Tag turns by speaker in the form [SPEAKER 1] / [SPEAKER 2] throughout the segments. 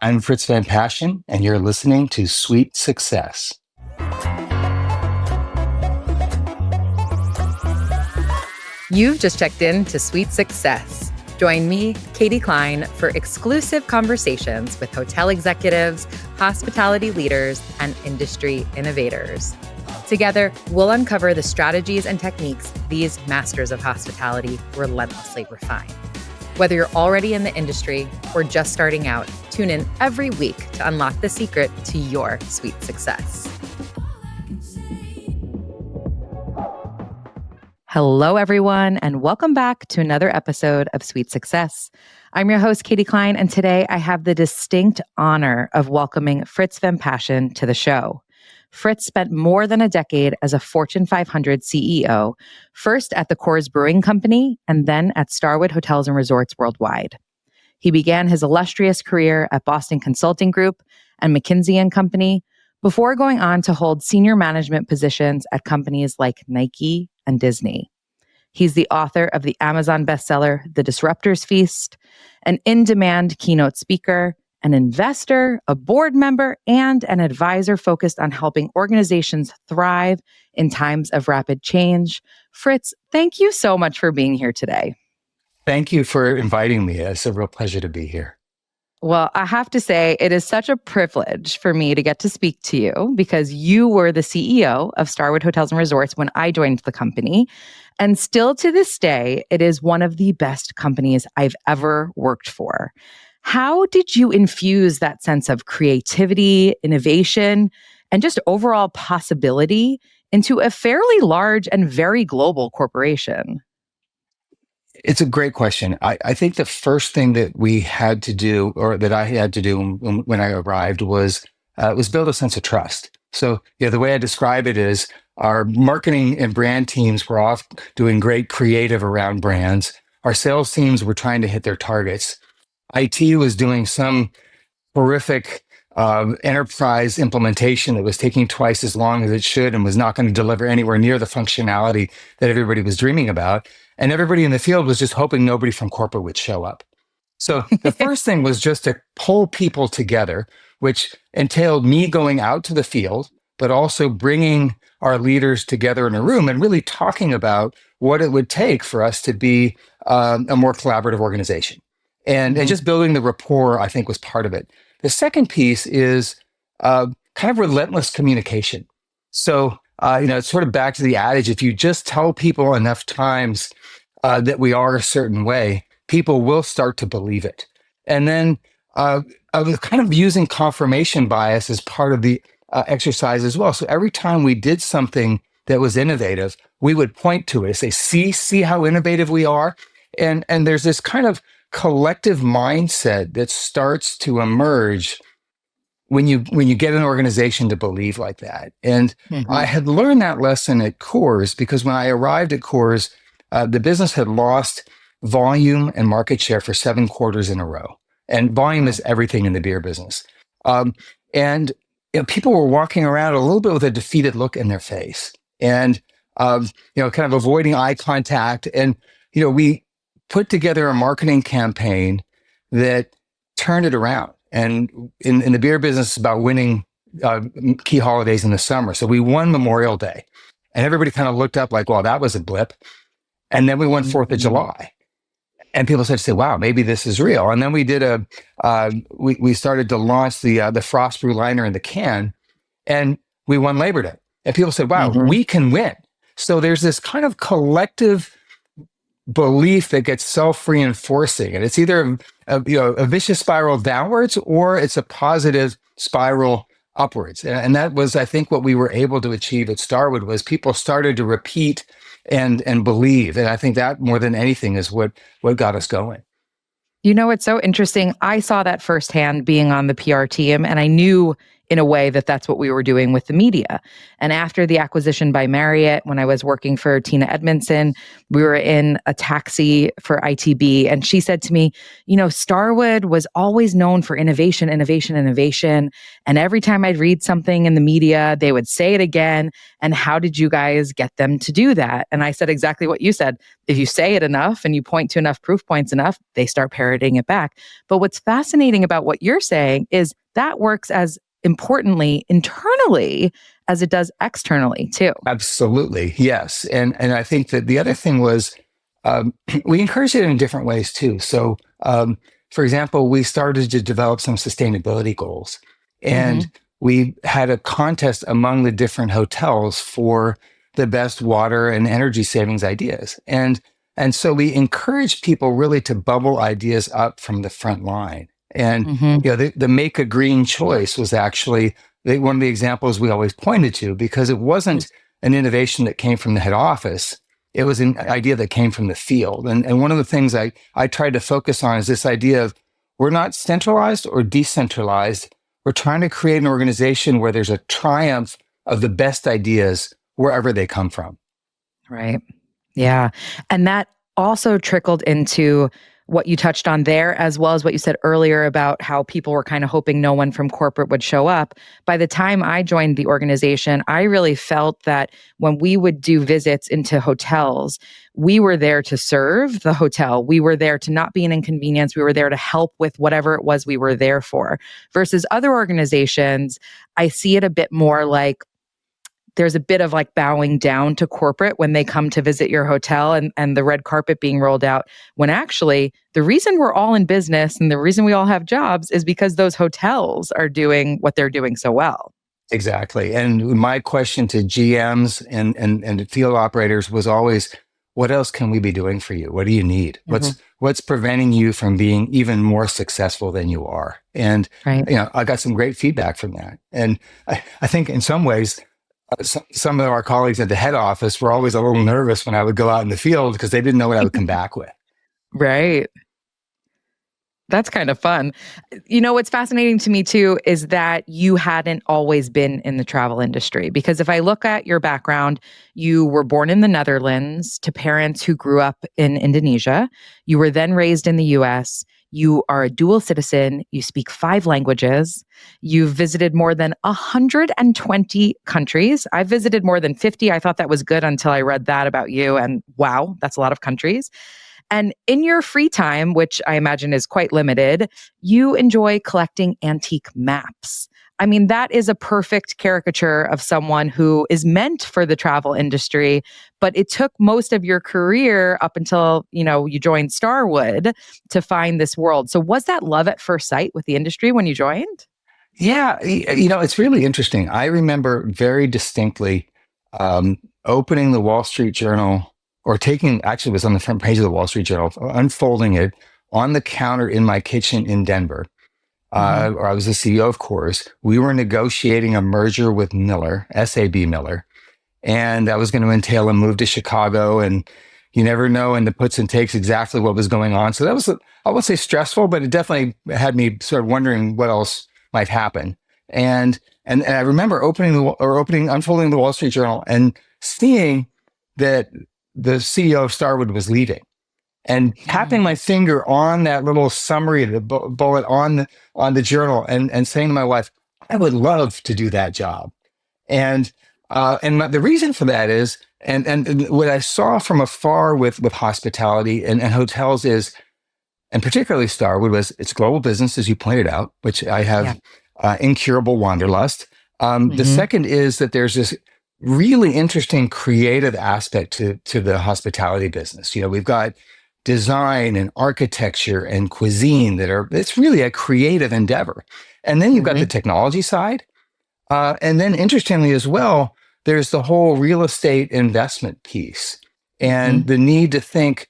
[SPEAKER 1] I'm Frits van Paasschen, and you're listening to Sweet Success.
[SPEAKER 2] You've just checked in to Sweet Success. Join me, Katie Cline, for exclusive conversations with hotel executives, hospitality leaders, and industry innovators. Together, we'll uncover the strategies and techniques these masters of hospitality relentlessly refine. Whether you're already in the industry or just starting out, tune in every week to unlock the secret to your sweet success. Hello, everyone, and welcome back to another episode of Sweet Success. I'm your host, Katie Cline, and today I have the distinct honor of welcoming Frits van Paasschen to the show. Frits spent more than a decade as a Fortune 500 CEO, first at the Coors Brewing Company and then at Starwood Hotels and Resorts worldwide. He began his illustrious career at Boston Consulting Group and McKinsey and Company before going on to hold senior management positions at companies like Nike and Disney. He's the author of the Amazon bestseller, The Disruptors Feast, an in-demand keynote speaker, an investor, a board member, and an advisor focused on helping organizations thrive in times of rapid change. Frits, thank you so much for being here today.
[SPEAKER 1] Thank you for inviting me. It's a real pleasure to be here.
[SPEAKER 2] Well, I have to say, it is such a privilege for me to get to speak to you because you were the CEO of Starwood Hotels and Resorts when I joined the company. And still to this day, it is one of the best companies I've ever worked for. How did you infuse that sense of creativity, innovation, and just overall possibility into a fairly large and very global corporation?
[SPEAKER 1] It's a great question. I think the first thing that we had to do, or that I had to do when I arrived, was build a sense of trust. So, the way I describe it is our marketing and brand teams were off doing great creative around brands. Our sales teams were trying to hit their targets. IT was doing some horrific enterprise implementation that was taking twice as long as it should and was not going to deliver anywhere near the functionality that everybody was dreaming about. And everybody in the field was just hoping nobody from corporate would show up. So the first thing was just to pull people together, which entailed me going out to the field, but also bringing our leaders together in a room and really talking about what it would take for us to be a more collaborative organization. And just building the rapport, I think, was part of it. The second piece is kind of relentless communication. So, it's sort of back to the adage, if you just tell people enough times that we are a certain way, people will start to believe it. And then I was kind of using confirmation bias as part of the exercise as well. So every time we did something that was innovative, we would point to it and say, see how innovative we are. And there's this kind of collective mindset that starts to emerge when you get an organization to believe like that. And I had learned that lesson at Coors because when I arrived at Coors, the business had lost volume and market share for 7 quarters in a row. And volume is everything in the beer business. And people were walking around a little bit with a defeated look in their face and, kind of avoiding eye contact. And, we put together a marketing campaign that turned it around. And in the beer business, it's about winning key holidays in the summer. So we won Memorial Day. And everybody kind of looked up like, well, that was a blip. And then we won 4th of July. And people started to say, wow, maybe this is real. And then we did we started to launch the Frost Brew liner in the can. And we won Labor Day. And people said, wow, we can win. So there's this kind of collective belief that gets self-reinforcing, and it's either a vicious spiral downwards or it's a positive spiral upwards. And that was, I think, what we were able to achieve at Starwood was people started to repeat and believe. And I think that more than anything is what got us going.
[SPEAKER 2] It's so interesting. I saw that firsthand being on the PR team, and I knew in a way that that's what we were doing with the media. And after the acquisition by Marriott, when I was working for Tina Edmondson, we were in a taxi for ITB, and she said to me, Starwood was always known for innovation, innovation, innovation. And every time I'd read something in the media, they would say it again. And how did you guys get them to do that? And I said exactly what you said. If you say it enough and you point to enough proof points enough, they start parroting it back. But what's fascinating about what you're saying is that works as importantly internally as it does externally too.
[SPEAKER 1] Absolutely. Yes. And I think that the other thing was we encouraged it in different ways too. So, for example, we started to develop some sustainability goals, and we had a contest among the different hotels for the best water and energy savings ideas. And so we encouraged people really to bubble ideas up from the front line. And the make a green choice was actually one of the examples we always pointed to, because it wasn't an innovation that came from the head office. It was an idea that came from the field. And one of the things I tried to focus on is this idea of we're not centralized or decentralized. We're trying to create an organization where there's a triumph of the best ideas wherever they come from.
[SPEAKER 2] Right. Yeah. And that also trickled into what you touched on there, as well as what you said earlier about how people were kind of hoping no one from corporate would show up. By the time I joined the organization, I really felt that when we would do visits into hotels, we were there to serve the hotel. We were there to not be an inconvenience. We were there to help with whatever it was we were there for. Versus other organizations, I see it a bit more like there's a bit of like bowing down to corporate when they come to visit your hotel and the red carpet being rolled out, when actually the reason we're all in business and the reason we all have jobs is because those hotels are doing what they're doing so well.
[SPEAKER 1] Exactly. And my question to GMs and field operators was always, what else can we be doing for you? What do you need? What's preventing you from being even more successful than you are? And I got some great feedback from that. And I think in some ways, some of our colleagues at the head office were always a little nervous when I would go out in the field because they didn't know what I would come back with.
[SPEAKER 2] Right. That's kind of fun. What's fascinating to me too is that you hadn't always been in the travel industry, because if I look at your background, you were born in the Netherlands to parents who grew up in Indonesia. You were then raised in the US. You are a dual citizen. You speak 5 languages. You've visited more than 120 countries. I've visited more than 50. I thought that was good until I read that about you. And wow, that's a lot of countries. And in your free time, which I imagine is quite limited, you enjoy collecting antique maps. I mean, that is a perfect caricature of someone who is meant for the travel industry, but it took most of your career up until, you joined Starwood to find this world. So was that love at first sight with the industry when you joined?
[SPEAKER 1] Yeah, it's really interesting. I remember very distinctly opening the Wall Street Journal, or actually it was on the front page of the Wall Street Journal, unfolding it on the counter in my kitchen in Denver. Or I was the CEO of Coors. We were negotiating a merger with Miller, SAB Miller, and that was going to entail a move to Chicago. And you never know in the puts and takes exactly what was going on. So that was, I won't say stressful, but it definitely had me sort of wondering what else might happen. And I remember unfolding the Wall Street Journal and seeing that the CEO of Starwood was leaving, and tapping my finger on that little summary, the bullet on the journal, and saying to my wife, I would love to do that job. And the reason for that is, and what I saw from afar with hospitality and hotels is, and particularly Starwood, was it's global business, as you pointed out, which I have incurable wanderlust. The second is that there's this really interesting creative aspect to the hospitality business. We've got design and architecture and cuisine it's really a creative endeavor. And then you've got the technology side. And then interestingly as well, there's the whole real estate investment piece and the need to think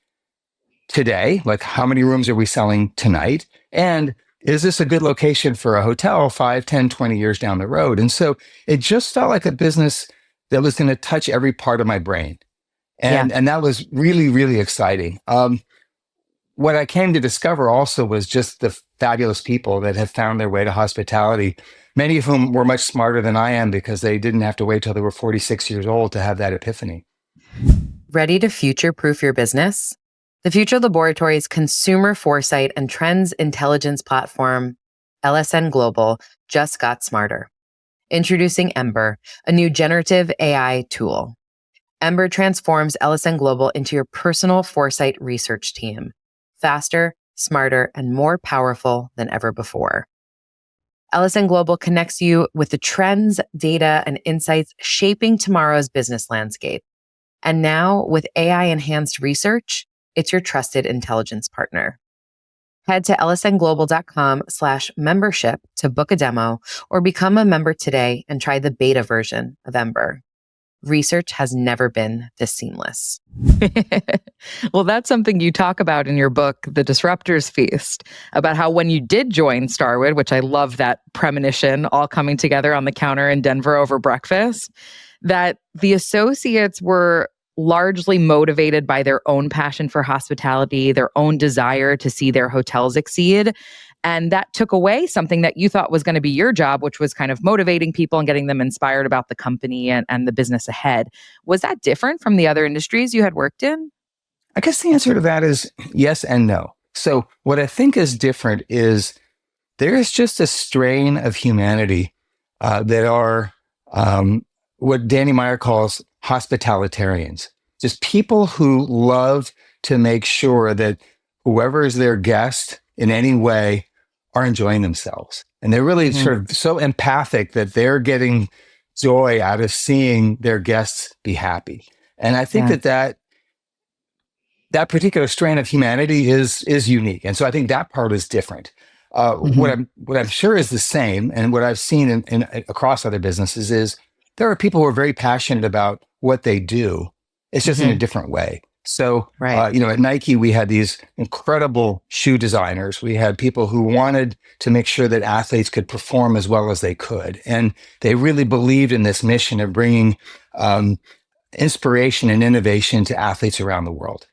[SPEAKER 1] today, like how many rooms are we selling tonight? And is this a good location for a hotel 5, 10, 20 years down the road? And so it just felt like a business that was going to touch every part of my brain. And that was really, really exciting. What I came to discover also was just fabulous people that have found their way to hospitality, many of whom were much smarter than I am because they didn't have to wait till they were 46 years old to have that epiphany.
[SPEAKER 2] Ready to future-proof your business? The Future Laboratories consumer foresight and trends intelligence platform, LSN Global, just got smarter. Introducing Ember, a new generative AI tool. Ember transforms LSN Global into your personal foresight research team. Faster, smarter, and more powerful than ever before. LSN Global connects you with the trends, data, and insights shaping tomorrow's business landscape. And now, with AI-enhanced research, it's your trusted intelligence partner. Head to lsnglobal.com/membership to book a demo or become a member today and try the beta version of Ember. Research has never been this seamless. Well, that's something you talk about in your book, The Disruptors Feast, about how when you did join Starwood, which I love that premonition, all coming together on the counter in Denver over breakfast, that the associates were largely motivated by their own passion for hospitality, their own desire to see their hotels exceed. And that took away something that you thought was going to be your job, which was kind of motivating people and getting them inspired about the company and the business ahead. Was that different from the other industries you had worked in?
[SPEAKER 1] I guess the answer to that is yes and no. So what I think is different is there is just a strain of humanity that are what Danny Meyer calls hospitalitarians, just people who love to make sure that whoever is their guest in any way are enjoying themselves. And they're really sort of so empathic that they're getting joy out of seeing their guests be happy. And I think that particular strain of humanity is unique. And so I think that part is different. What I'm sure is the same, and what I've seen in across other businesses is there are people who are very passionate about what they do. It's just in a different way. So, at Nike, we had these incredible shoe designers. We had people who wanted to make sure that athletes could perform as well as they could. And they really believed in this mission of bringing inspiration and innovation to athletes around the world.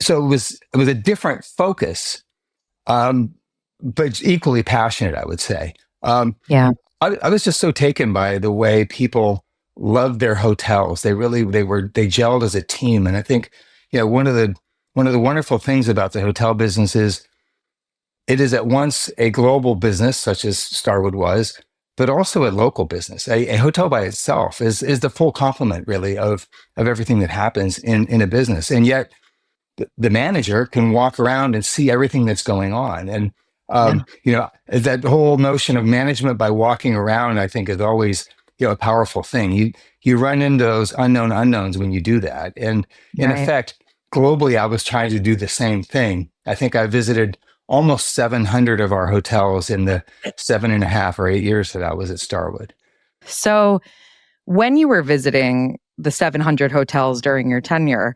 [SPEAKER 1] So it was a different focus, but equally passionate, I would say. I was just so taken by the way people loved their hotels. They gelled as a team. And I think, one of the wonderful things about the hotel business is it is at once a global business, such as Starwood was, but also a local business. A hotel by itself is the full complement, really, of everything that happens in a business. And yet the manager can walk around and see everything that's going on. And, that whole notion of management by walking around, I think, is always, a powerful thing. You run into those unknown unknowns when you do that. And in effect, globally, I was trying to do the same thing. I think I visited almost 700 of our hotels in the 7.5 or 8 years that I was at Starwood.
[SPEAKER 2] So when you were visiting the 700 hotels during your tenure,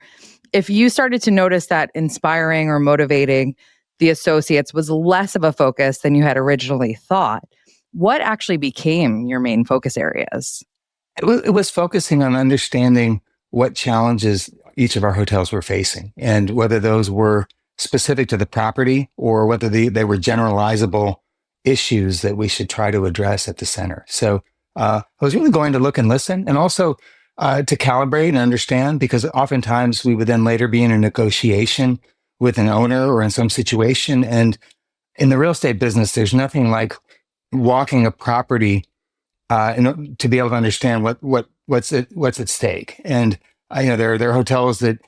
[SPEAKER 2] if you started to notice that inspiring or motivating the associates was less of a focus than you had originally thought, what actually became your main focus areas?
[SPEAKER 1] It was focusing on understanding what challenges each of our hotels were facing and whether those were specific to the property or whether they were generalizable issues that we should try to address at the center. So I was really going to look and listen, and also to calibrate and understand, because oftentimes we would then later be in a negotiation with an owner or in some situation. And in the real estate business, there's nothing like walking a property to be able to understand what's at stake. And there are hotels that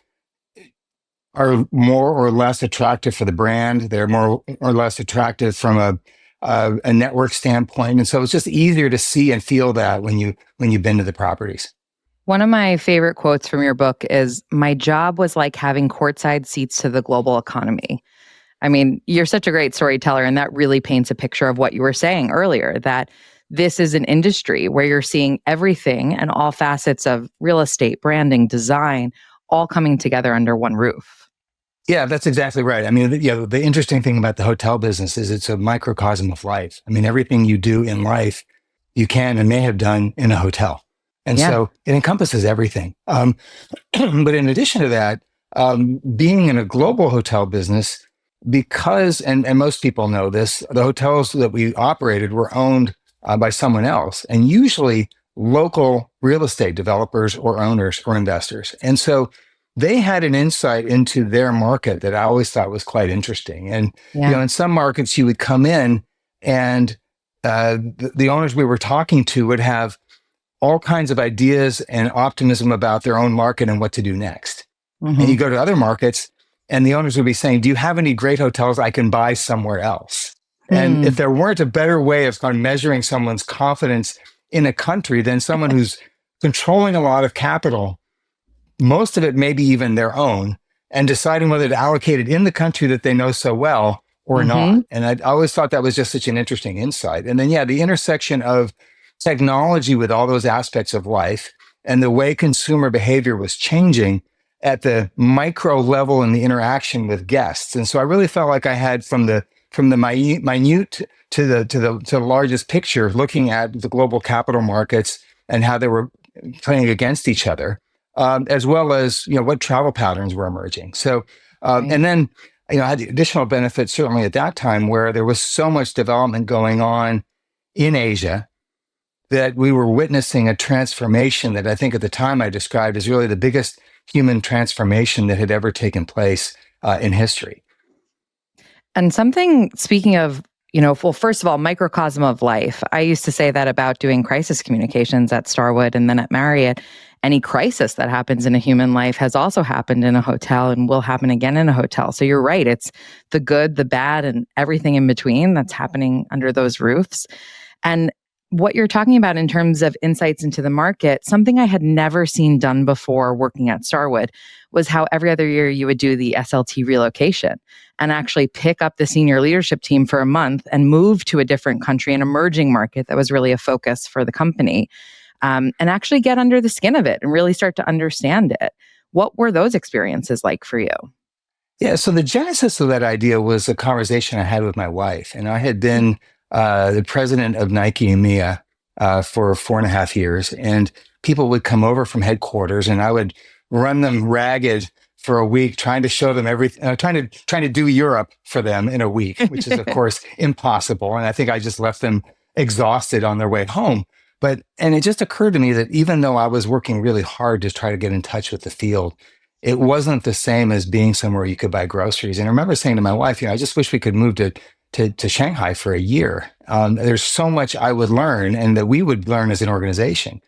[SPEAKER 1] are more or less attractive for the brand. They're more or less attractive from a network standpoint. And so it's just easier to see and feel that when you've been to the properties.
[SPEAKER 2] One of my favorite quotes from your book is, "My job was like having courtside seats to the global economy." I mean, you're such a great storyteller, and that really paints a picture of what you were saying earlier, that this is an industry where you're seeing everything and all facets of real estate, branding, design, all coming together under one roof.
[SPEAKER 1] Yeah, that's exactly right. I mean, the interesting thing about the hotel business is it's a microcosm of life. I mean, everything you do in life, you can and may have done in a hotel. And so it encompasses everything. But in addition to that, being in a global hotel business, because, and most people know this, the hotels that we operated were owned by someone else, and usually local real estate developers or owners or investors. And so they had an insight into their market that I always thought was quite interesting. And,
[SPEAKER 2] Yeah.
[SPEAKER 1] in some markets you would come in and the owners we were talking to would have all kinds of ideas and optimism about their own market and what to do next. And
[SPEAKER 2] Mm-hmm.
[SPEAKER 1] you go to other markets and the owners would be saying, do you have any great hotels I can buy somewhere else? And if
[SPEAKER 2] Mm.
[SPEAKER 1] there weren't a better way of kind of measuring someone's confidence in a country than someone who's controlling a lot of capital, most of it maybe even their own, and deciding whether to allocate it in the country that they know so well or
[SPEAKER 2] Mm-hmm.
[SPEAKER 1] not. And I always thought that was just such an interesting insight. And then, yeah, the intersection of technology with all those aspects of life and the way consumer behavior was changing at the micro level in the interaction with guests. And so I really felt like I had from the minute to the largest picture, looking at the global capital markets and how they were playing against each other, as well as what travel patterns were emerging. So,
[SPEAKER 2] Right.
[SPEAKER 1] and then I had the additional benefits certainly at that time where there was so much development going on in Asia that we were witnessing a transformation that I think at the time I described as really the biggest human transformation that had ever taken place in history.
[SPEAKER 2] And something, speaking of, well, first of all, microcosm of life. I used to say that about doing crisis communications at Starwood and then at Marriott. Any crisis that happens in a human life has also happened in a hotel and will happen again in a hotel. So you're right. It's the good, the bad, and everything in between that's happening under those roofs. And what you're talking about in terms of insights into the market, something I had never seen done before working at Starwood was how every other year you would do the SLT relocation and actually pick up the senior leadership team for a month and move to a different country, an emerging market that was really a focus for the company, and actually get under the skin of it and really start to understand it. What were those experiences like for you?
[SPEAKER 1] Yeah, so the genesis of that idea was a conversation I had with my wife, and I had been the president of Nike EMEA for 4.5 years, and people would come over from headquarters, and I would run them ragged for a week, trying to show them everything, trying to do Europe for them in a week, which is of course impossible. And I think I just left them exhausted on their way home. And it just occurred to me that even though I was working really hard to try to get in touch with the field, it wasn't the same as being somewhere you could buy groceries. And I remember saying to my wife, I just wish we could move to Shanghai for a year. There's so much I would learn and that we would learn as an organization.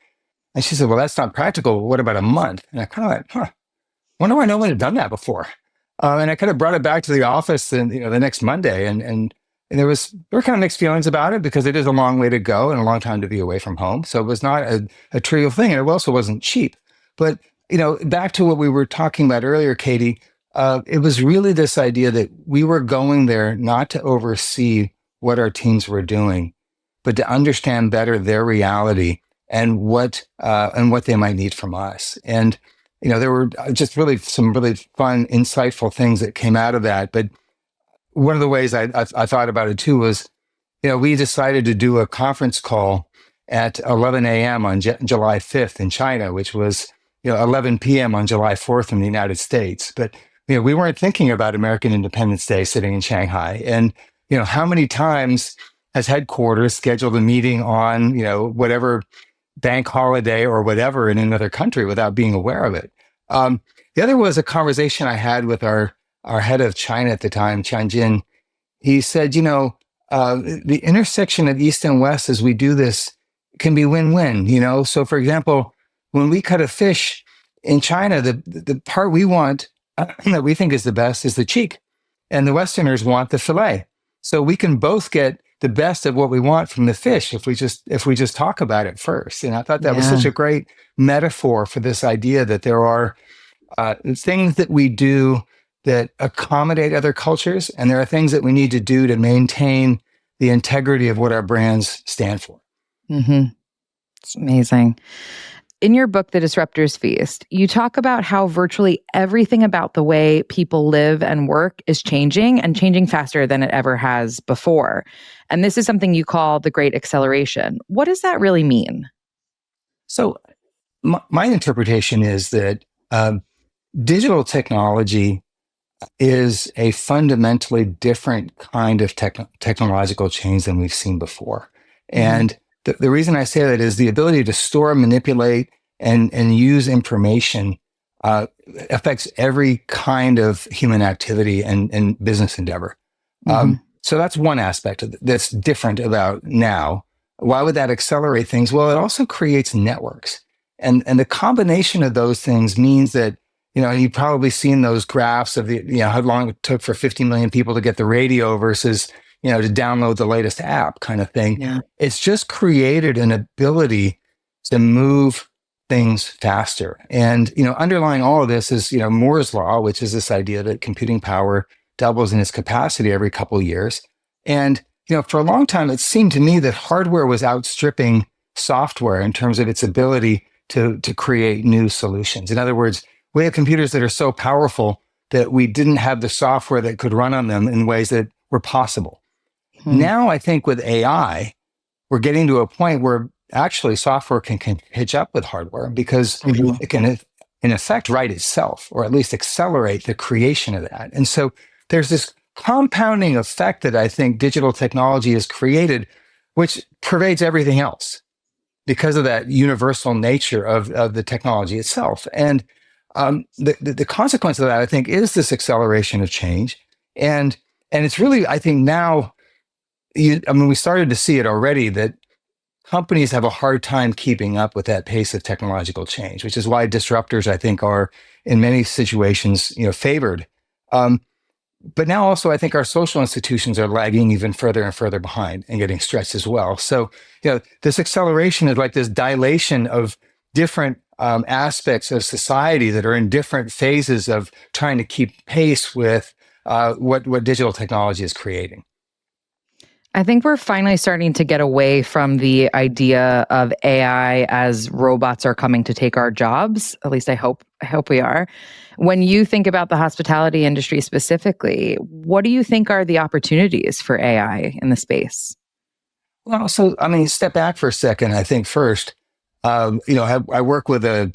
[SPEAKER 1] And she said, well, that's not practical. What about a month? And I kind of went, wonder why no one had done that before. And I kind of brought it back to the office and the next Monday. And there were kind of mixed feelings about it because it is a long way to go and a long time to be away from home. So it was not a trivial thing. And it also wasn't cheap. But back to what we were talking about earlier, Katie, it was really this idea that we were going there not to oversee what our teams were doing, but to understand better their reality and what they might need from us. And there were just really some really fun, insightful things that came out of that. But one of the ways I thought about it too was, we decided to do a conference call at 11 a.m. on July 5th in China, which was 11 p.m. on July 4th in the United States. But we weren't thinking about American Independence Day sitting in Shanghai. And how many times has headquarters scheduled a meeting on whatever bank holiday or whatever in another country without being aware of it? The other was a conversation I had with our head of China at the time, Tianjin. He said, the intersection of East and West as we do this can be win-win. So, for example, when we cut a fish in China, the part we want that we think is the best is the cheek, and the Westerners want the fillet. So we can both get the best of what we want from the fish if we just talk about it first. And I thought that was such a great metaphor for this idea that there are things that we do that accommodate other cultures, and there are things that we need to do to maintain the integrity of what our brands stand for.
[SPEAKER 2] Mm-hmm. It's amazing. In your book, The Disruptors Feast, you talk about how virtually everything about the way people live and work is changing and changing faster than it ever has before. And this is something you call the Great Acceleration. What does that really mean?
[SPEAKER 1] So my interpretation is that digital technology is a fundamentally different kind of technological change than we've seen before. And the reason I say that is the ability to store, manipulate, and use information affects every kind of human activity and business endeavor. So that's one aspect that's different about now. Why would that accelerate things? Well, it also creates networks. And the combination of those things means that, you've probably seen those graphs of how long it took for 50 million people to get the radio versus, to download the latest app kind of thing.
[SPEAKER 2] Yeah.
[SPEAKER 1] It's just created an ability to move things faster. And, underlying all of this is, Moore's law, which is this idea that computing power doubles in its capacity every couple of years. And, for a long time, it seemed to me that hardware was outstripping software in terms of its ability to create new solutions. In other words, we have computers that are so powerful that we didn't have the software that could run on them in ways that were possible. Now, I think with AI, we're getting to a point where actually software can hitch up with hardware because it can, in effect, write itself, or at least accelerate the creation of that. And so there's this compounding effect that I think digital technology has created, which pervades everything else because of that universal nature of the technology itself. And the consequence of that, I think, is this acceleration of change. And it's really, I think now, we started to see it already, that companies have a hard time keeping up with that pace of technological change, which is why disruptors, I think, are in many situations, favored. But now also, I think our social institutions are lagging even further and further behind and getting stretched as well. So, this acceleration is like this dilation of different aspects of society that are in different phases of trying to keep pace with what digital technology is creating.
[SPEAKER 2] I think we're finally starting to get away from the idea of AI as robots are coming to take our jobs. At least I hope we are. When you think about the hospitality industry specifically, what do you think are the opportunities for AI in the space?
[SPEAKER 1] Well, so, step back for a second. I think first, I work with a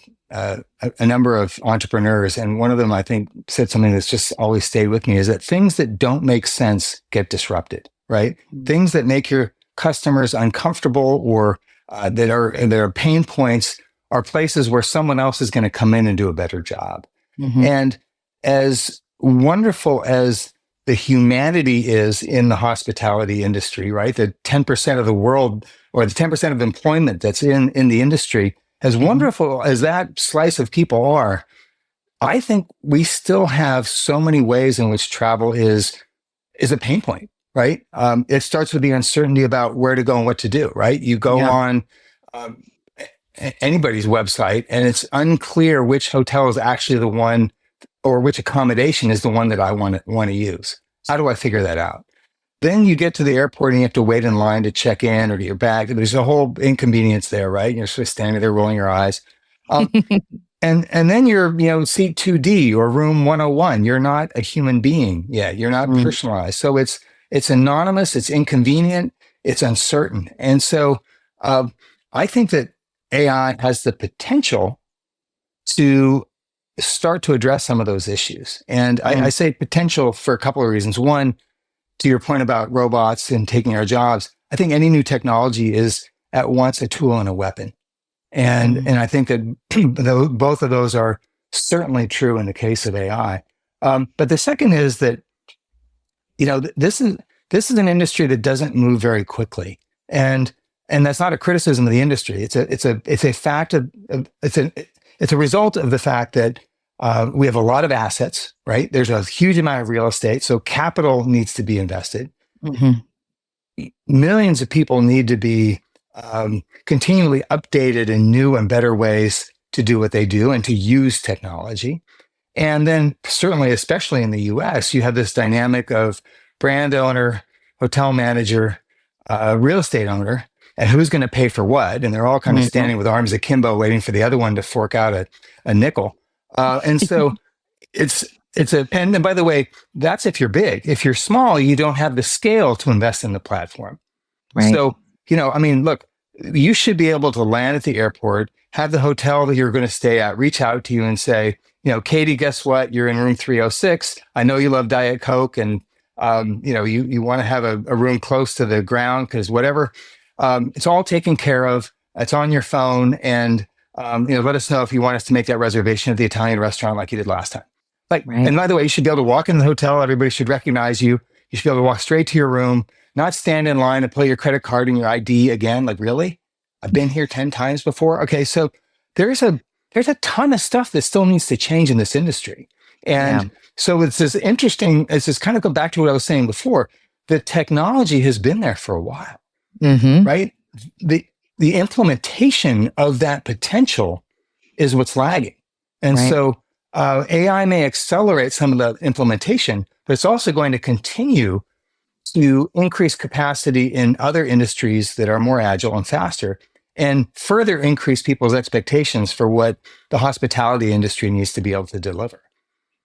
[SPEAKER 1] number of entrepreneurs, and one of them, I think, said something that's just always stayed with me, is that things that don't make sense get disrupted, right? Things that make your customers uncomfortable or that are pain points are places where someone else is going to come in and do a better job. And as wonderful as the humanity is in the hospitality industry, right? The 10% of the world, or the 10% of employment that's in the industry, as wonderful as that slice of people are, I think we still have so many ways in which travel is a pain point, right? It starts with the uncertainty about where to go and what to do, right? You go on anybody's website, and it's unclear which hotel is actually the one, or which accommodation is the one that I want to use. How do I figure that out? Then you get to the airport and you have to wait in line to check in or get your bag. There's a whole inconvenience there, right? You're sort of standing there rolling your eyes. And then you're, seat 2D or room 101. You're not a human being yet. You're not personalized. So it's anonymous, it's inconvenient, it's uncertain. And so I think that AI has the potential to start to address some of those issues. And I say potential for a couple of reasons. One, to your point about robots and taking our jobs, I think any new technology is at once a tool and a weapon. And I think that both of those are certainly true in the case of AI. But the second is that, this is an industry that doesn't move very quickly. And that's not a criticism of the industry. It's a fact of it's a result of the fact that we have a lot of assets, right? There's a huge amount of real estate, so capital needs to be invested. Millions of people need to be continually updated in new and better ways to do what they do and to use technology. And then certainly, especially in the US, you have this dynamic of brand owner, hotel manager, real estate owner, and who's going to pay for what. And they're all kind of standing with arms akimbo, waiting for the other one to fork out a nickel. And so and by the way, that's if you're big. If you're small, you don't have the scale to invest in the platform. Right. So, look, you should be able to land at the airport, have the hotel that you're going to stay at reach out to you and say, Katie, guess what? You're in room 306. I know you love Diet Coke, and you want to have a room close to the ground because whatever. It's all taken care of. It's on your phone, and let us know if you want us to make that reservation at the Italian restaurant like you did last time.
[SPEAKER 2] Right.
[SPEAKER 1] And by the way, you should be able to walk in the hotel. Everybody should recognize you. You should be able to walk straight to your room, not stand in line and pull your credit card and your ID again. Like, really? I've been here 10 times before. Okay, so there's a ton of stuff that still needs to change in this industry. And so it's this interesting, it's just kind of go back to what I was saying before. The technology has been there for a while, right? The implementation of that potential is what's lagging. And so AI may accelerate some of the implementation, but it's also going to continue to increase capacity in other industries that are more agile and faster, and further increase people's expectations for what the hospitality industry needs to be able to deliver.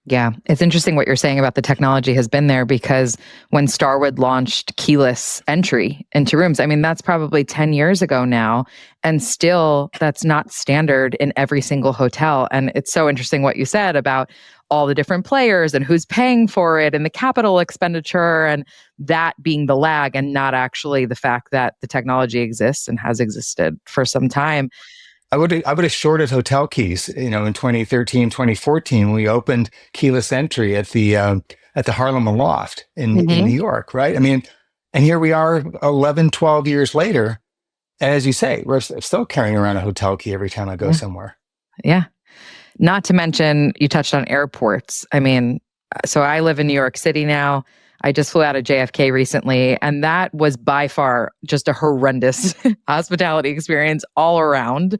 [SPEAKER 2] Yeah, it's interesting what you're saying about the technology has been there, because when Starwood launched keyless entry into rooms, I mean, that's probably 10 years ago now, and still that's not standard in every single hotel. And it's so interesting what you said about all the different players and who's paying for it and the capital expenditure, and that being the lag and not actually the fact that the technology exists and has existed for some time.
[SPEAKER 1] I would have shorted hotel keys, in 2013, 2014, when we opened keyless entry at the Harlem Loft in New York, right? I mean, and here we are 11, 12 years later. And as you say, we're still carrying around a hotel key every time I go somewhere.
[SPEAKER 2] Yeah. Not to mention, you touched on airports. I mean, so I live in New York City now. I just flew out of JFK recently, and that was by far just a horrendous hospitality experience all around.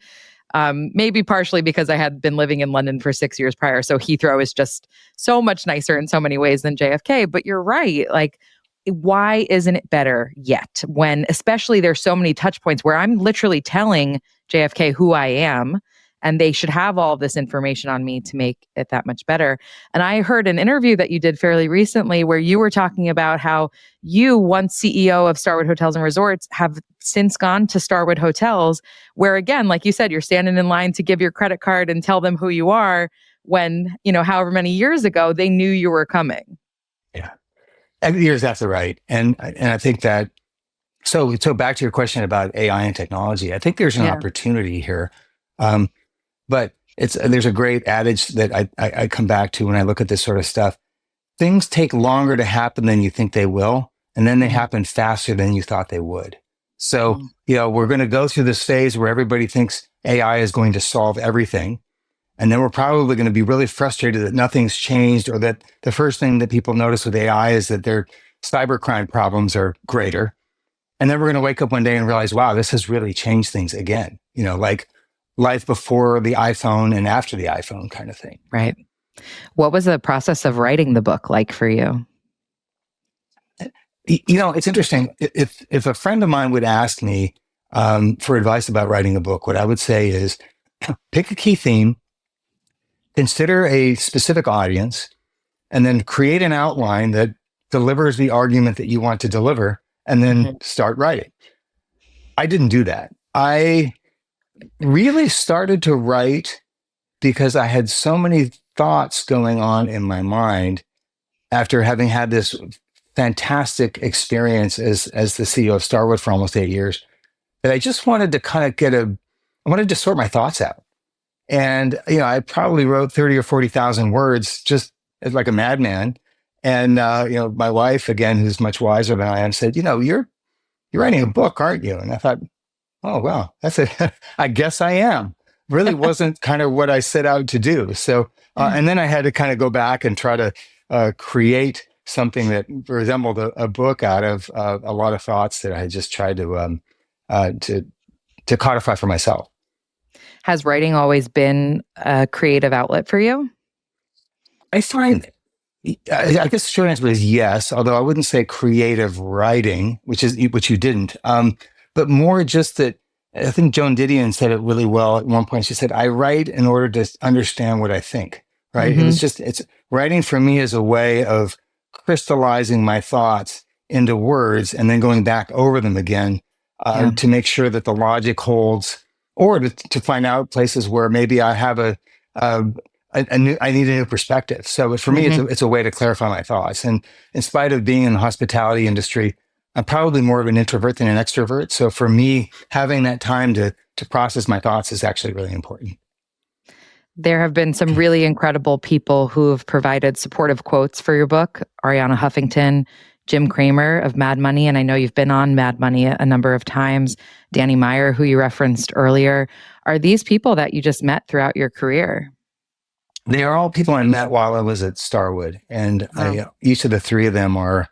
[SPEAKER 2] Maybe partially because I had been living in London for 6 years prior. So Heathrow is just so much nicer in so many ways than JFK. But you're right. Like, why isn't it better yet? When especially there's so many touch points where I'm literally telling JFK who I am, and they should have all of this information on me to make it that much better. And I heard an interview that you did fairly recently where you were talking about how you, once CEO of Starwood Hotels and Resorts, have since gone to Starwood Hotels, where again, like you said, you're standing in line to give your credit card and tell them who you are when, however many years ago, they knew you were coming.
[SPEAKER 1] Yeah. Years after, right. And I think that, so back to your question about AI and technology, I think there's an opportunity here. But there's a great adage that I come back to when I look at this sort of stuff. Things take longer to happen than you think they will, and then they happen faster than you thought they would. So, we're going to go through this phase where everybody thinks AI is going to solve everything. And then we're probably going to be really frustrated that nothing's changed, or that the first thing that people notice with AI is that their cybercrime problems are greater. And then we're going to wake up one day and realize, wow, this has really changed things again. Like life before the iPhone and after the iPhone kind of thing.
[SPEAKER 2] Right. What was the process of writing the book like for you?
[SPEAKER 1] It's interesting. If a friend of mine would ask me for advice about writing a book, what I would say is pick a key theme, consider a specific audience, and then create an outline that delivers the argument that you want to deliver, and then start writing. I didn't do that. I really started to write because I had so many thoughts going on in my mind after having had this fantastic experience as the CEO of Starwood for almost 8 years, that I just wanted to kind of I wanted to sort my thoughts out. And, I probably wrote 30 or 40,000 words just as like a madman. And, my wife, again, who's much wiser than I am, said, you're writing a book, aren't you? And I thought, oh, well, that's it. I guess I am. Really wasn't kind of what I set out to do. So, and then I had to kind of go back and try to create something that resembled a book out of a lot of thoughts that I had just tried to codify for myself.
[SPEAKER 2] Has writing always been a creative outlet for you?
[SPEAKER 1] I find, I guess the short answer is yes, although I wouldn't say creative writing, which you didn't. But more just that, I think Joan Didion said it really well at one point. She said, I write in order to understand what I think, right? It's writing for me is a way of crystallizing my thoughts into words and then going back over them again to make sure that the logic holds, or to find out places where maybe I have I need a new perspective. So for me, it's a way to clarify my thoughts. And in spite of being in the hospitality industry, I'm probably more of an introvert than an extrovert. So for me, having that time to process my thoughts is actually really important.
[SPEAKER 2] There have been some really incredible people who have provided supportive quotes for your book. Arianna Huffington, Jim Cramer of Mad Money, and I know you've been on Mad Money a number of times, Danny Meyer, who you referenced earlier. Are these people that you just met throughout your career?
[SPEAKER 1] They are all people I met while I was at Starwood. And each of the three of them are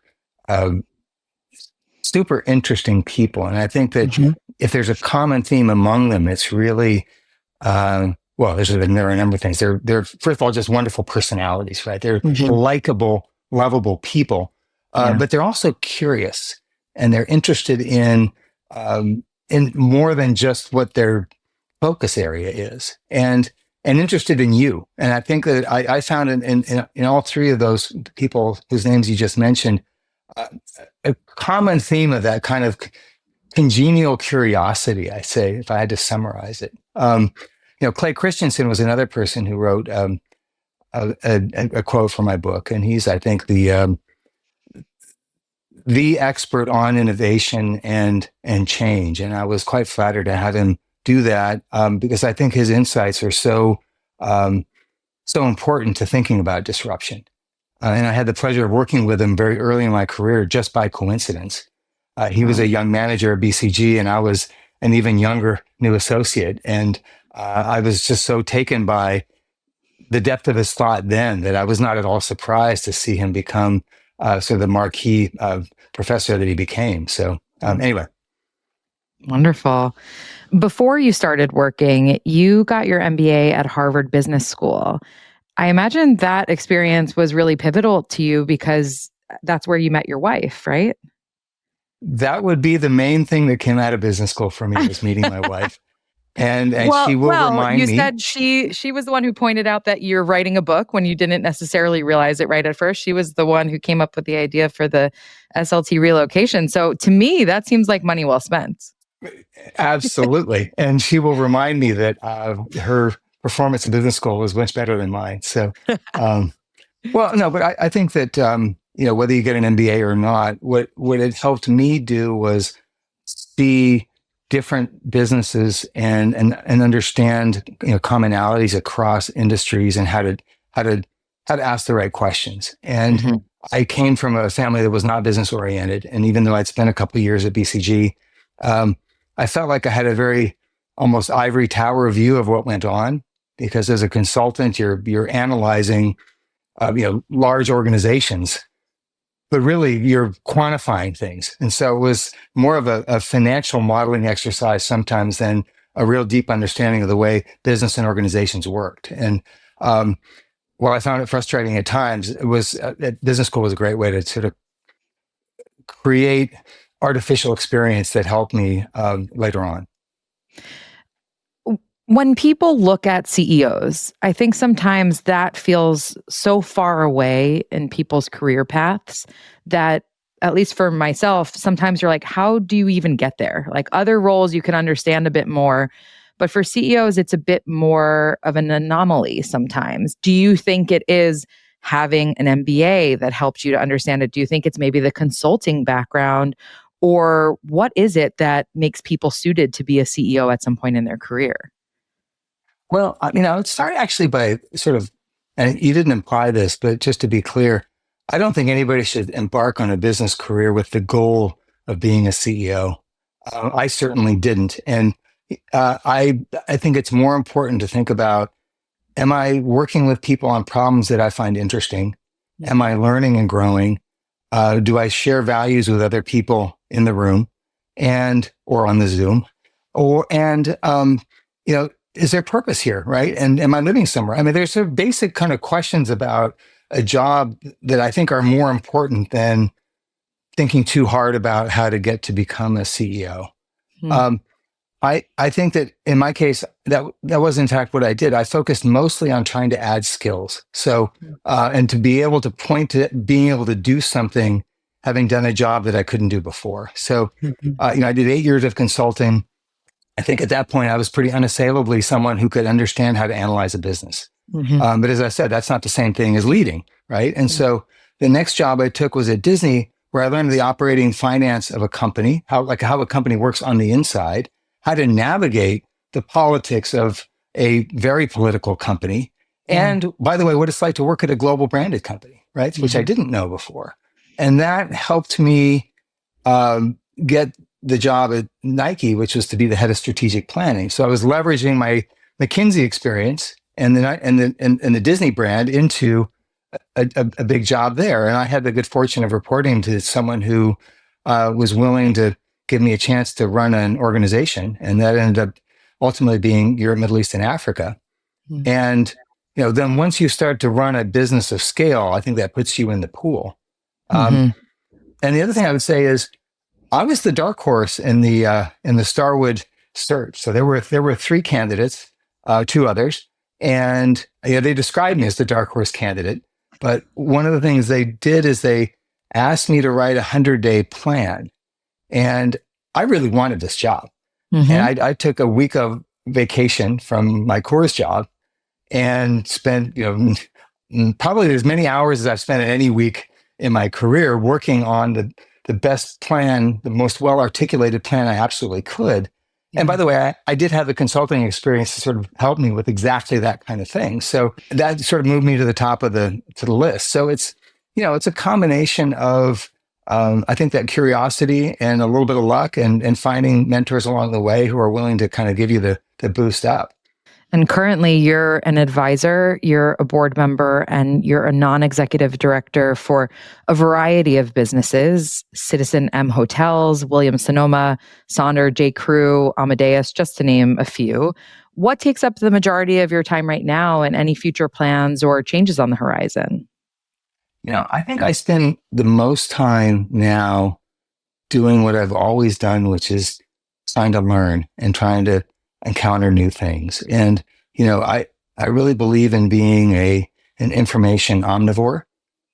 [SPEAKER 1] super interesting people. And I think that if there's a common theme among them, it's really, there are a number of things. They're first of all, just wonderful personalities, right? They're likable, lovable people, but they're also curious and they're interested in more than just what their focus area is, and interested in you. And I think that I found in all three of those people whose names you just mentioned, a common theme of that kind of congenial curiosity, I say, if I had to summarize it. Clay Christensen was another person who wrote a quote from my book, and he's, I think, the expert on innovation and change. And I was quite flattered to have him do that because I think his insights are so important to thinking about disruption. And I had the pleasure of working with him very early in my career, just by coincidence. He was a young manager at BCG, and I was an even younger new associate. And I was just so taken by the depth of his thought then that I was not at all surprised to see him become sort of the marquee professor that he became. So anyway.
[SPEAKER 2] Wonderful. Before you started working, you got your MBA at Harvard Business School. I imagine that experience was really pivotal to you because that's where you met your wife, right?
[SPEAKER 1] That would be the main thing that came out of business school for me, was meeting my wife. And she will remind me.
[SPEAKER 2] You said she was the one who pointed out that you're writing a book when you didn't necessarily realize it right at first. She was the one who came up with the idea for the SLT relocation. So to me, that seems like money well spent.
[SPEAKER 1] Absolutely. And she will remind me that her performance in business school was much better than mine. So, but I think that, whether you get an MBA or not, what it helped me do was see different businesses and understand, commonalities across industries and how to ask the right questions. And I came from a family that was not business oriented. And even though I'd spent a couple of years at BCG, I felt like I had a very almost ivory tower view of what went on, because as a consultant, you're analyzing, large organizations, but really you're quantifying things. And so it was more of a financial modeling exercise sometimes than a real deep understanding of the way business and organizations worked. And while I found it frustrating at times, business school was a great way to sort of create artificial experience that helped me later on.
[SPEAKER 2] When people look at CEOs, I think sometimes that feels so far away in people's career paths that, at least for myself, sometimes you're like, how do you even get there? Like other roles you can understand a bit more, but for CEOs, it's a bit more of an anomaly sometimes. Do you think it is having an MBA that helped you to understand it? Do you think it's maybe the consulting background? Or what is it that makes people suited to be a CEO at some point in their career?
[SPEAKER 1] Well, I would start actually by sort of, and you didn't imply this, but just to be clear, I don't think anybody should embark on a business career with the goal of being a CEO. I certainly didn't. And I think it's more important to think about, am I working with people on problems that I find interesting? Am I learning and growing? Do I share values with other people in the room or on the Zoom? Is there purpose here, right? And am I living somewhere? I mean, there's sort of basic kind of questions about a job that I think are more important than thinking too hard about how to get to become a CEO. I think that in my case, that was in fact what I did. I focused mostly on trying to add skills. So, and to be able to point to being able to do something, having done a job that I couldn't do before. So, I did 8 years of consulting. I think at that point, I was pretty unassailably someone who could understand how to analyze a business. But as I said, that's not the same thing as leading, right? And so the next job I took was at Disney, where I learned the operating finance of a company, how a company works on the inside, how to navigate the politics of a very political company. And by the way, what it's like to work at a global branded company, right? Which I didn't know before. And that helped me get the job at Nike, which was to be the head of strategic planning. So I was leveraging my McKinsey experience and the Disney brand into a big job there. And I had the good fortune of reporting to someone who was willing to give me a chance to run an organization. And that ended up ultimately being Europe, Middle East, and Africa. And then once you start to run a business of scale, I think that puts you in the pool. And the other thing I would say is I was the dark horse in the Starwood search. So there were three candidates, two others, and they described me as the dark horse candidate. But one of the things they did is they asked me to write a 100-day plan, and I really wanted this job. And I took a week of vacation from my Coors job and spent probably as many hours as I've spent in any week in my career working on the best plan, the most well-articulated plan I absolutely could. And by the way, I did have the consulting experience to sort of help me with exactly that kind of thing. So that sort of moved me to the top of the list. So it's a combination of, I think, that curiosity and a little bit of luck and finding mentors along the way who are willing to kind of give you the boost up.
[SPEAKER 2] And currently you're an advisor, you're a board member, and you're a non-executive director for a variety of businesses, Citizen M Hotels, Williams-Sonoma, Sonder, J. Crew, Amadeus, just to name a few. What takes up the majority of your time right now, and any future plans or changes on the horizon?
[SPEAKER 1] I think I spend the most time now doing what I've always done, which is trying to learn and trying to encounter new things. And, I really believe in being an information omnivore.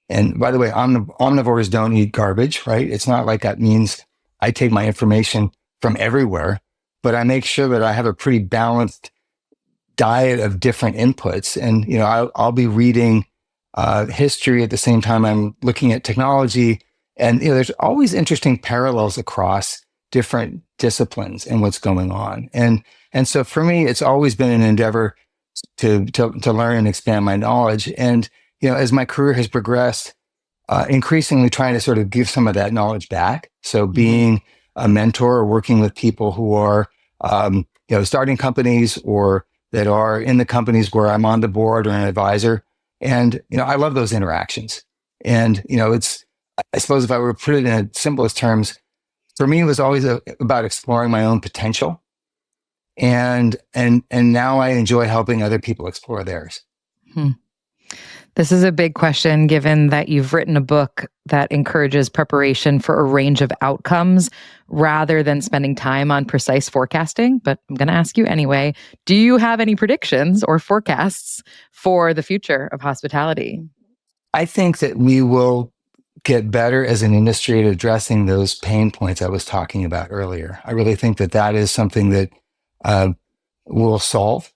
[SPEAKER 1] And by the way, omnivores don't eat garbage, right? It's not like that means I take my information from everywhere, but I make sure that I have a pretty balanced diet of different inputs. And, I'll be reading history at the same time I'm looking at technology. And, there's always interesting parallels across different disciplines and what's going on. And so for me, it's always been an endeavor to learn and expand my knowledge. And, as my career has progressed, increasingly trying to sort of give some of that knowledge back. So being a mentor or working with people who are, starting companies or that are in the companies where I'm on the board or an advisor. And, I love those interactions. And, I suppose if I were to put it in simplest terms, for me, it was always about exploring my own potential. And now I enjoy helping other people explore theirs.
[SPEAKER 2] This is a big question, given that you've written a book that encourages preparation for a range of outcomes rather than spending time on precise forecasting. But I'm going to ask you anyway, do you have any predictions or forecasts for the future of hospitality?
[SPEAKER 1] I think that we will get better as an industry at addressing those pain points I was talking about earlier. I really think that is something that we'll solve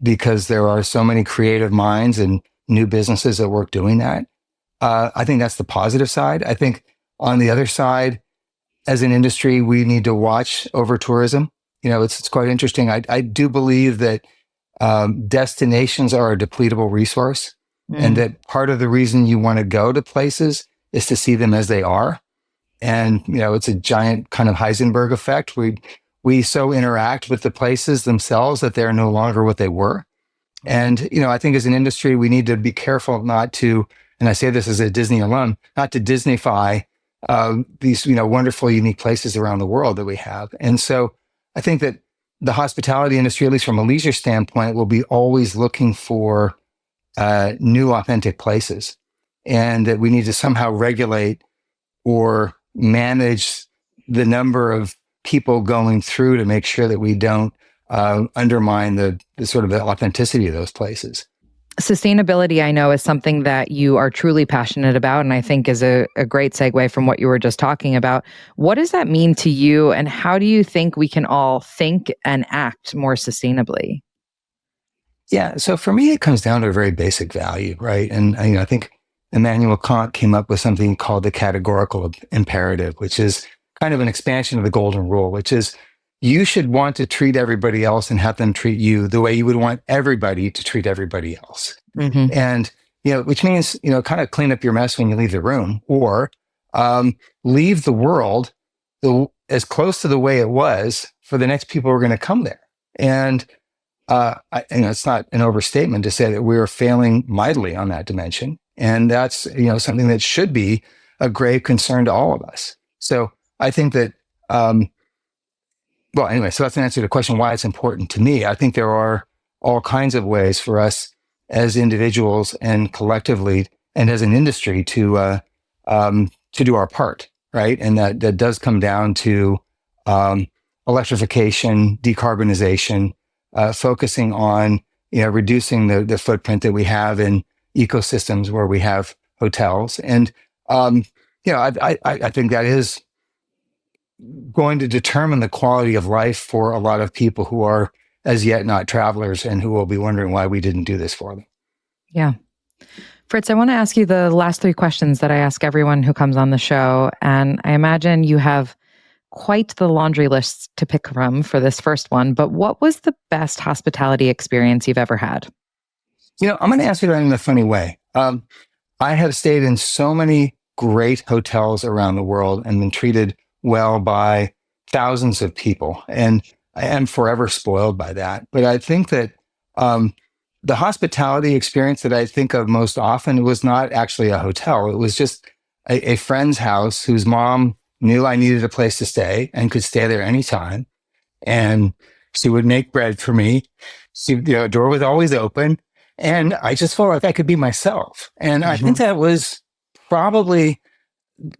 [SPEAKER 1] because there are so many creative minds and new businesses at work doing that. I think that's the positive side. I think on the other side, as an industry, we need to watch over tourism. It's quite interesting. I do believe that destinations are a depletable resource, and that part of the reason you want to go to places is to see them as they are. And, it's a giant kind of Heisenberg effect. We so interact with the places themselves that they're no longer what they were. And, I think as an industry, we need to be careful not to, and I say this as a Disney alum, not to Disneyfy these, wonderful, unique places around the world that we have. And so I think that the hospitality industry, at least from a leisure standpoint, will be always looking for new, authentic places. And that we need to somehow regulate or manage the number of people going through to make sure that we don't undermine the sort of the authenticity of those places.
[SPEAKER 2] Sustainability, I know, is something that you are truly passionate about, and I think is a great segue from what you were just talking about. What does that mean to you, and how do you think we can all think and act more sustainably?
[SPEAKER 1] Yeah. So for me, it comes down to a very basic value, right? And I think Immanuel Kant came up with something called the categorical imperative, which is kind of an expansion of the golden rule, which is you should want to treat everybody else and have them treat you the way you would want everybody to treat everybody else.
[SPEAKER 2] Mm-hmm.
[SPEAKER 1] And, which means, kind of clean up your mess when you leave the room, or leave the world as close to the way it was for the next people who are going to come there. And it's not an overstatement to say that we're failing mightily on that dimension. And that's, something that should be a grave concern to all of us. So I think that, well, anyway, so that's an answer to the question why it's important to me. I think there are all kinds of ways for us as individuals and collectively and as an industry to do our part, right? And that does come down to electrification, decarbonization, focusing on reducing the footprint that we have in ecosystems where we have hotels, and I think that is going to determine the quality of life for a lot of people who are as yet not travelers and who will be wondering why we didn't do this for them.
[SPEAKER 2] Yeah. Frits, I want to ask you the last three questions that I ask everyone who comes on the show. And I imagine you have quite the laundry list to pick from for this first one, but what was the best hospitality experience you've ever had?
[SPEAKER 1] I'm going to answer that in a funny way. I have stayed in so many great hotels around the world and been treated well by thousands of people. And I am forever spoiled by that. But I think that the hospitality experience that I think of most often was not actually a hotel. It was just a friend's house whose mom knew I needed a place to stay and could stay there anytime. And she would make bread for me. The door was always open. And I just felt like I could be myself. And I think that was probably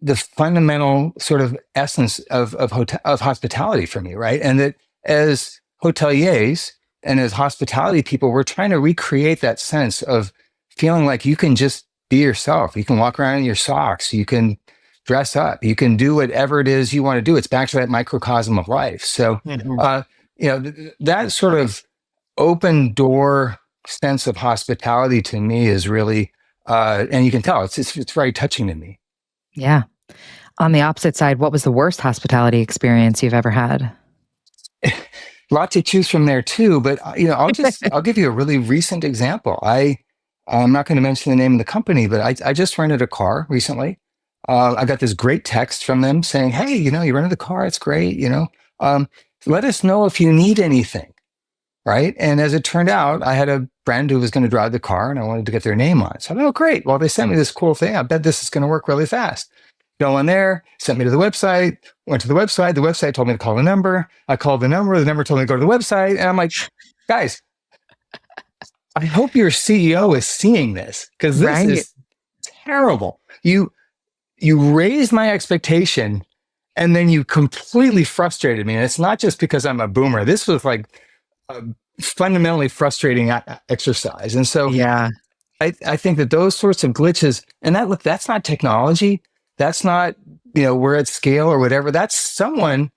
[SPEAKER 1] the fundamental sort of essence of hospitality for me, right? And that as hoteliers and as hospitality people, we're trying to recreate that sense of feeling like you can just be yourself. You can walk around in your socks. You can dress up. You can do whatever it is you want to do. It's back to that microcosm of life. So, that sort of open door sense of hospitality to me is really, and you can tell it's very touching to me.
[SPEAKER 2] Yeah. On the opposite side, what was the worst hospitality experience you've ever had?
[SPEAKER 1] A lot to choose from there too, but I'll give you a really recent example. I'm not going to mention the name of the company, but I just rented a car recently. I got this great text from them saying, "Hey, you rented the car. It's great. Let us know if you need anything." Right. And as it turned out, I had a friend who was going to drive the car and I wanted to get their name on it. So I thought, oh, great. Well, they sent me this cool thing. I bet this is going to work really fast. Go on there, sent me to the website, went to the website. The website told me to call the number. I called the number. The number told me to go to the website. And I'm like, guys, I hope your CEO is seeing this because this is terrible. You raised my expectation and then you completely frustrated me. And it's not just because I'm a boomer. This was like a fundamentally frustrating exercise. And so I think that those sorts of glitches, and that's not technology. That's not, we're at scale or whatever. That's someone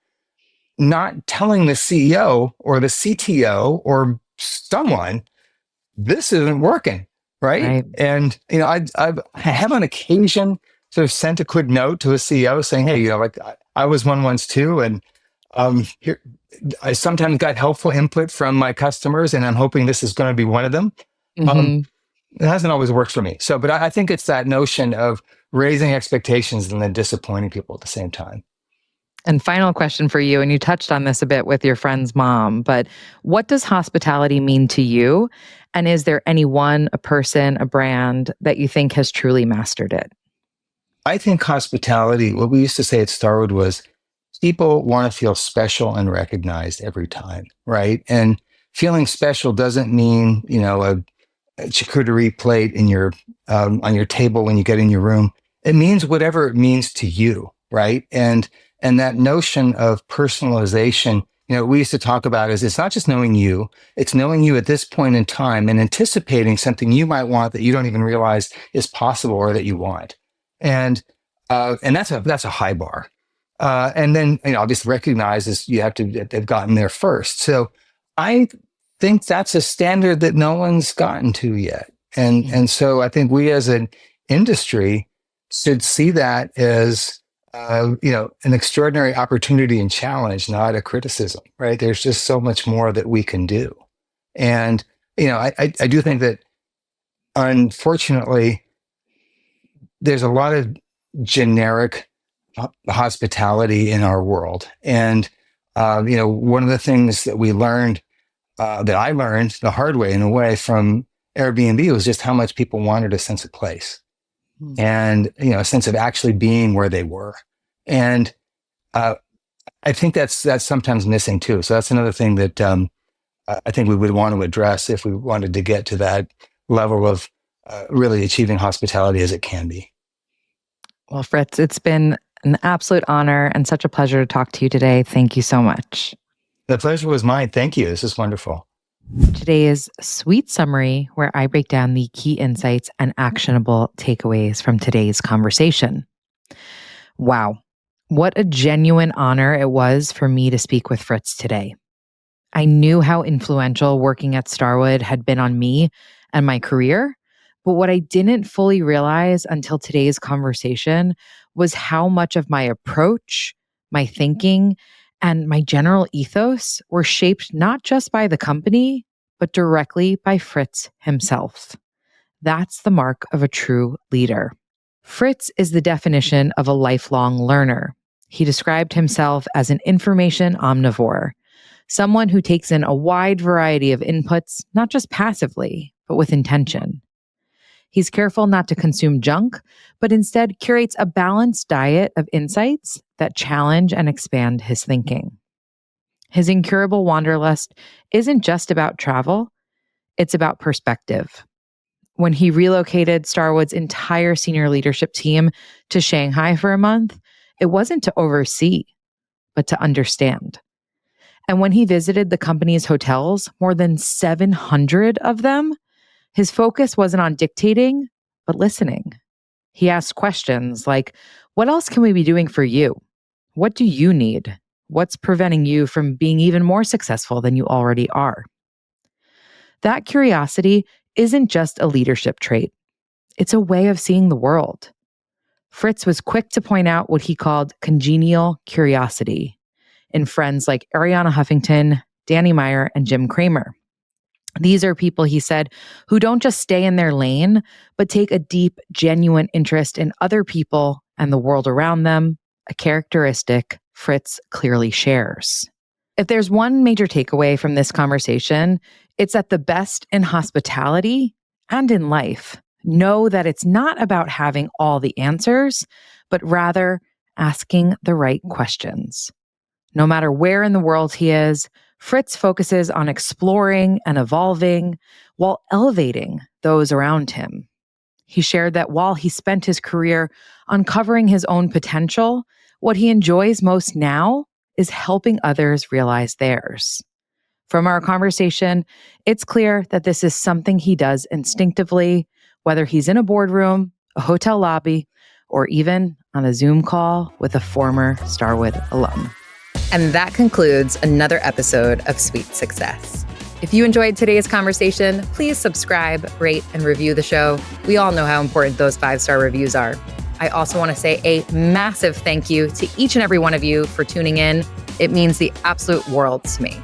[SPEAKER 1] not telling the CEO or the CTO or someone, this isn't working. Right. And, I have on occasion sort of sent a quick note to a CEO saying, hey, I was one once too. And here, I sometimes got helpful input from my customers, and I'm hoping this is going to be one of them. It hasn't always worked for me. So, but I think it's that notion of raising expectations and then disappointing people at the same time.
[SPEAKER 2] And final question for you, and you touched on this a bit with your friend's mom, but what does hospitality mean to you? And is there anyone, a person, a brand that you think has truly mastered it?
[SPEAKER 1] I think hospitality, what we used to say at Starwood was, people want to feel special and recognized every time, right? And feeling special doesn't mean, a charcuterie plate in your on your table when you get in your room. It means whatever it means to you, right? And that notion of personalization, we used to talk about is it's not just knowing you, it's knowing you at this point in time and anticipating something you might want that you don't even realize is possible or that you want. And that's a high bar. And then, obviously recognize is you have to have gotten there first. So I think that's a standard that no one's gotten to yet. And so I think we as an industry should see that as an extraordinary opportunity and challenge, not a criticism, right? There's just so much more that we can do. And, I do think that unfortunately, there's a lot of generic hospitality in our world. And, one of the things that we learned, that I learned the hard way in a way from Airbnb was just how much people wanted a sense of place and, a sense of actually being where they were. And I think that's sometimes missing too. So that's another thing that I think we would want to address if we wanted to get to that level of really achieving hospitality as it can be.
[SPEAKER 2] Well, Frits, it's been an absolute honor and such a pleasure to talk to you today. Thank you so much.
[SPEAKER 1] The pleasure was mine. Thank you. This is wonderful.
[SPEAKER 2] Today's sweet summary, where I break down the key insights and actionable takeaways from today's conversation. Wow. What a genuine honor it was for me to speak with Frits today. I knew how influential working at Starwood had been on me and my career, but what I didn't fully realize until today's conversation was how much of my approach, my thinking, and my general ethos were shaped not just by the company, but directly by Frits himself. That's the mark of a true leader. Frits is the definition of a lifelong learner. He described himself as an information omnivore, someone who takes in a wide variety of inputs, not just passively, but with intention. He's careful not to consume junk, but instead curates a balanced diet of insights that challenge and expand his thinking. His incurable wanderlust isn't just about travel, it's about perspective. When he relocated Starwood's entire senior leadership team to Shanghai for a month, it wasn't to oversee, but to understand. And when he visited the company's hotels, more than 700 of them, his focus wasn't on dictating, but listening. He asked questions like, what else can we be doing for you? What do you need? What's preventing you from being even more successful than you already are? That curiosity isn't just a leadership trait. It's a way of seeing the world. Frits was quick to point out what he called congenial curiosity in friends like Arianna Huffington, Danny Meyer, and Jim Cramer. These are people, he said, who don't just stay in their lane, but take a deep, genuine interest in other people and the world around them, a characteristic Frits clearly shares. If there's one major takeaway from this conversation, it's that the best in hospitality and in life know that it's not about having all the answers, but rather asking the right questions. No matter where in the world he is, Frits focuses on exploring and evolving while elevating those around him. He shared that while he spent his career uncovering his own potential, what he enjoys most now is helping others realize theirs. From our conversation, it's clear that this is something he does instinctively, whether he's in a boardroom, a hotel lobby, or even on a Zoom call with a former Starwood alum. And that concludes another episode of Sweet Success. If you enjoyed today's conversation, please subscribe, rate, and review the show. We all know how important those 5-star reviews are. I also want to say a massive thank you to each and every one of you for tuning in. It means the absolute world to me.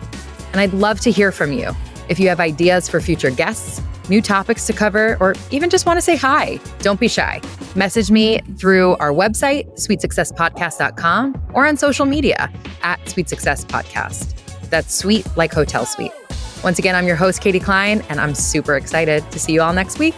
[SPEAKER 2] And I'd love to hear from you. If you have ideas for future guests, new topics to cover, or even just want to say hi, don't be shy. Message me through our website, sweetsuccesspodcast.com, or on social media @sweetsuccesspodcast. That's sweet like hotel suite. Once again, I'm your host, Katie Cline, and I'm super excited to see you all next week.